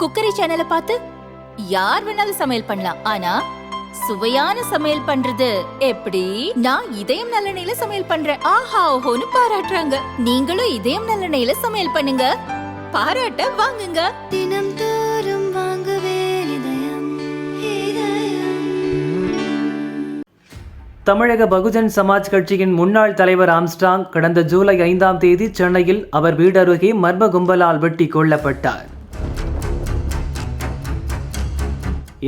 Cookery சேனலை பார்த்து யார் வேணாலும் சமையல் பண்ணலாம். ஆனா சுவையான சமையல் பண்றது எப்படி? நான் இதயம் நல்லெண்ணெயில சமையல் பண்றேன். ஆஹா ஓஹோன்னு பாராட்டுறாங்க. நீங்களும் இதயம் நல்லெண்ணெயில சமையல் பண்ணுங்க, பாராட்ட வாங்குங்க. தினம் தோறும் வாங்குவே இதயம். தமிழக பகுஜன் சமாஜ் கட்சியின் முன்னாள் தலைவர் ஆம்ஸ்ட்ராங் கடந்த ஜூலை 5ஆம் தேதி சென்னையில் அவர் வீடு அருகே மர்ம கும்பலால் வெட்டி கொல்லப்பட்டார்.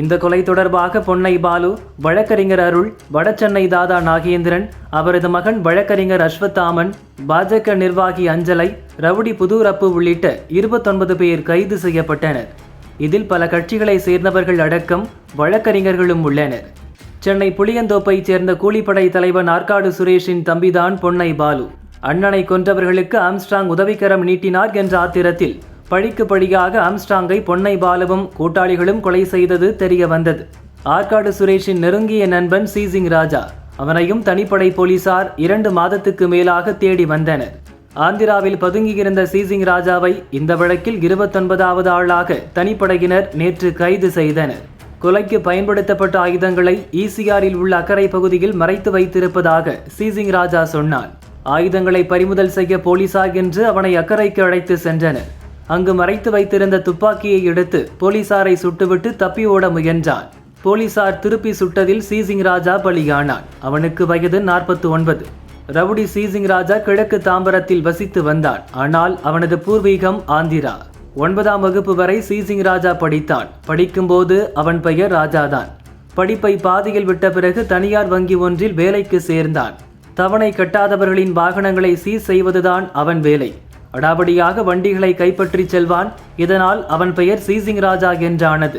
இந்த கொலை தொடர்பாக பொன்னை பாலு, வழக்கறிஞர் அருள், வடசென்னை தாதா நாகேந்திரன், அவரது மகன் வழக்கறிஞர் அஸ்வத்தாமன், பாஜக நிர்வாகி அஞ்சலை, ரவுடி புதூரப்பு உள்ளிட்ட 29 பேர் கைது செய்யப்பட்டனர். இதில் பல கட்சிகளை சேர்ந்தவர்கள் அடக்கம் வழக்கறிஞர்களும் உள்ளனர். சென்னை புளியந்தோப்பைச் சேர்ந்த கூலிப்படை தலைவர் ஆற்காடு சுரேஷின் தம்பிதான் பொன்னை பாலு. அண்ணனை கொன்றவர்களுக்கு ஆம்ஸ்ட்ராங் உதவிக்கரம் நீட்டினார் என்ற ஆத்திரத்தில் பழிக்கு பழியாக ஆம்ஸ்ட்ராங்கை பொன்னை பாலுவும் கூட்டாளிகளும் கொலை செய்தது தெரிய வந்தது. ஆற்காடு சுரேஷின் நெருங்கிய நண்பன் சீசிங் ராஜா, அவனையும் தனிப்படை போலீசார் 2 மாதத்துக்கு மேலாக தேடி வந்தனர். ஆந்திராவில் பதுங்கியிருந்த சீசிங் ராஜாவை இந்த வழக்கில் 29வது ஆளாக தனிப்படையினர் நேற்று கைது செய்தனர். கொலைக்கு பயன்படுத்தப்பட்ட ஆயுதங்களை ஈசிஆரில் உள்ள அக்கரை பகுதியில் மறைத்து வைத்திருப்பதாக சீசிங் ராஜா சொன்னான். ஆயுதங்களை பறிமுதல் செய்ய போலீசார் என்று அவனை அக்கரைக்கு அழைத்து சென்றனர். அங்கு மறைத்து வைத்திருந்த துப்பாக்கியை எடுத்து போலீசாரை சுட்டுவிட்டு தப்பி ஓட முயன்றான். போலீசார் திருப்பி சுட்டதில் சீசிங் ராஜா பலியானான். அவனுக்கு வயது 49. ரவுடி சீசிங் ராஜா கிழக்கு தாம்பரத்தில் வசித்து வந்தான். ஆனால் அவனது பூர்வீகம் ஆந்திரா. 9ஆம் வகுப்பு வரை சீசிங் ராஜா படித்தான். படிக்கும்போது அவன் பெயர் ராஜாதான். படிப்பை பாதியில் விட்ட பிறகு தனியார் வங்கி ஒன்றில் வேலைக்கு சேர்ந்தான். தவணை கட்டாதவர்களின் வாகனங்களை சீஸ் செய்வதுதான் அவன் வேலை. அடாபடியாக வண்டிகளை கைப்பற்றி செல்வான். இதனால் அவன் பெயர் சீசிங் ராஜா என்றானது.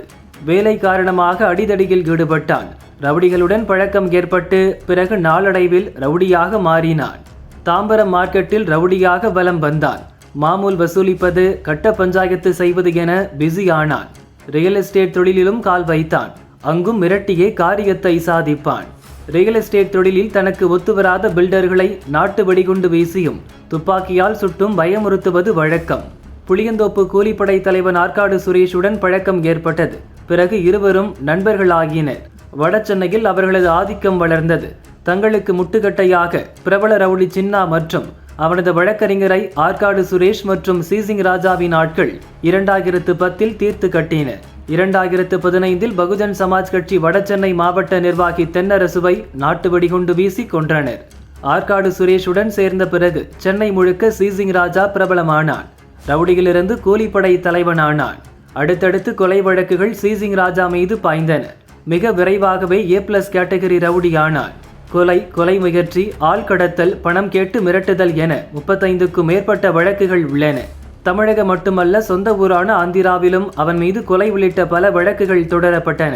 வேலை காரணமாக அடிதடியில் ஈடுபட்டான். ரவுடிகளுடன் பழக்கம் ஏற்பட்டு பிறகு நாளடைவில் ரவுடியாக மாறினான். தாம்பரம் மார்க்கெட்டில் ரவுடியாக வலம் வந்தான். மாமூல் வசூலிப்பது, கட்ட பஞ்சாயத்து செய்வது என பிஸி ஆனான். ரியல் எஸ்டேட் தொழிலிலும் கால் வைத்தான். அங்கும் மிரட்டியே காரியத்தை சாதிப்பான். ரியல் எஸ்டேட் தொழிலில் தனக்கு ஒத்துவராத பில்டர்களை நாட்டு வெடிகுண்டு வீசியும் துப்பாக்கியால் சுட்டும் பயமுறுத்துவது வழக்கம். புளியந்தோப்பு கூலிப்படை தலைவன் ஆற்காடு சுரேஷுடன் பழக்கம் ஏற்பட்டது. பிறகு இருவரும் நண்பர்களாகினர். வடசென்னையில் அவர்களது ஆதிக்கம் வளர்ந்தது. தங்களுக்கு முட்டுக்கட்டையாக பிரபல ரவுடி சின்னா மற்றும் அவனது வழக்கறிஞரை ஆற்காடு சுரேஷ் மற்றும் சீசிங் ராஜாவின் ஆட்கள் 2010 தீர்த்து கட்டினர். 2015 பகுஜன் சமாஜ் கட்சி வடசென்னை மாவட்ட நிர்வாகி தென்னரசுவை நாட்டு வெடிகுண்டு வீசி கொன்றனர். ஆற்காடு சுரேஷுடன் சேர்ந்த பிறகு சென்னை முழுக்க சீசிங் ராஜா பிரபலமானான். ரவுடியிலிருந்து கூலிப்படை தலைவனானான். அடுத்தடுத்து கொலை வழக்குகள் சீசிங் ராஜா மீது பாய்ந்தன. மிக விரைவாகவே A+ கேட்டகரி ரவுடியானான். கொலை முயற்சி, ஆள் கடத்தல், பணம் கேட்டு மிரட்டுதல் என 35க்கும் மேற்பட்ட வழக்குகள் உள்ளன. தமிழகம் மட்டுமல்ல, சொந்த ஊரான ஆந்திராவிலும் அவன் மீது கொலை உள்ளிட்ட பல வழக்குகள் தொடரப்பட்டன.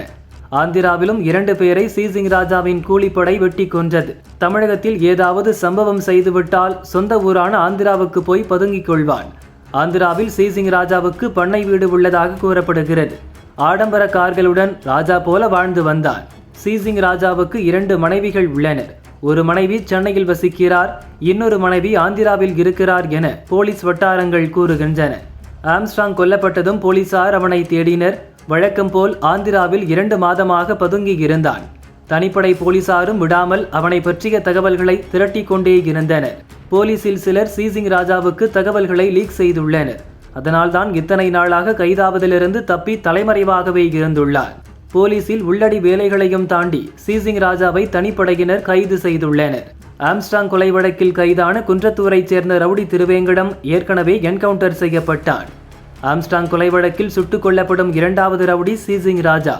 ஆந்திராவிலும் 2 பேரை சீசிங் ராஜாவின் கூலிப்படை வெட்டி கொன்றது. தமிழகத்தில் ஏதாவது சம்பவம் செய்துவிட்டால் சொந்த ஊரான ஆந்திராவுக்கு போய் பதுங்கிக் கொள்வான். ஆந்திராவில் சீசிங் ராஜாவுக்கு பண்ணை வீடு உள்ளதாக கூறப்படுகிறது. ஆடம்பர கார்களுடன் ராஜா போல வாழ்ந்து வந்தான். சீசிங் ராஜாவுக்கு 2 மனைவிகள் உள்ளனர். ஒரு மனைவி சென்னையில் வசிக்கிறார், இன்னொரு மனைவி ஆந்திராவில் இருக்கிறார் என போலீஸ் வட்டாரங்கள் கூறுகின்றன. ஆம்ஸ்ட்ராங் கொல்லப்பட்டதும் போலீசார் அவனை தேடினர். வழக்கம் போல் ஆந்திராவில் 2 மாதமாக பதுங்கி இருந்தான். தனிப்படை போலீசாரும் விடாமல் அவனை பற்றிய தகவல்களை திரட்டி கொண்டே இருந்தனர். போலீசில் சிலர் சீசிங் ராஜாவுக்கு தகவல்களை லீக் செய்துள்ளனர். அதனால்தான் இத்தனை நாளாக கைதாவதிலிருந்து தப்பி தலைமறைவாகவே இருந்துள்ளார். போலீசில் உள்ளடி வேலைகளையும் தாண்டி சீசிங் ராஜாவை தனிப்படையினர் கைது செய்துள்ளனர். ஆம்ஸ்ட்ராங் கொலை வழக்கில் கைதான குன்றத்தூரைச் சேர்ந்த ரவுடி திருவேங்கடம் ஏற்கனவே என்கவுண்டர் செய்யப்பட்டான். ஆம்ஸ்ட்ராங் கொலை வழக்கில் சுட்டுக் கொல்லப்படும் 2வது ரவுடி சீசிங் ராஜா.